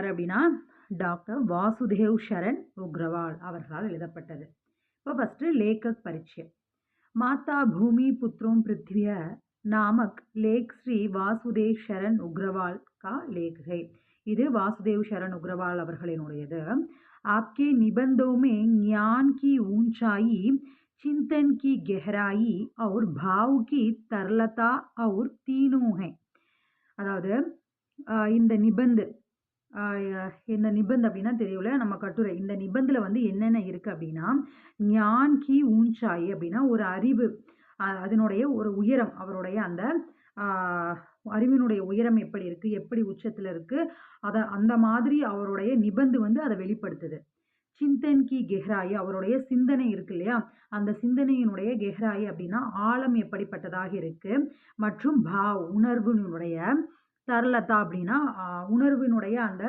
அப்படின்னா டாக்டர் வாசுதேவ் சரண் உக்ரவால் அவர்களால் எழுதப்பட்டது. இப்போ ஃபஸ்ட்டு லேखक परिचय. माता भूमि पुत्रों पृथ्वी नामक लेख श्री वासुदेव शरण उग्रवाल का लेख है. இது வாசுதேவ் சரண் உக்ரவால் அவர்களினுடையது. आपके निबंधों में ज्ञान की ऊंचाई, चिंतन की गहराई और भाव की तरलता और तीनों है. அதாவது இந்த நிபந்து இந்த நிபந்த் அப்படின்னா தெரியல, நம்ம கட்டுரை. இந்த நிபந்தில் வந்து என்னென்ன இருக்குது அப்படின்னா, ஞான் கி ஊஞ்சாய் அப்படின்னா ஒரு அறிவு, அதனுடைய ஒரு உயரம், அவருடைய அந்த அறிவினுடைய உயரம் எப்படி இருக்குது, எப்படி உச்சத்தில் இருக்குது, அந்த மாதிரி அவருடைய நிபந்து வந்து அதை வெளிப்படுத்துது. சிந்தன் கி கெஹ்ராயி, அவருடைய சிந்தனை இருக்கு இல்லையா, அந்த சிந்தனையினுடைய கெஹ்ராயி அப்படின்னா ஆழம் எப்படிப்பட்டதாக இருக்கு. மற்றும் பாவ், உணர்வினுடைய, தரலதா அப்படின்னா உணர்வினுடைய அந்த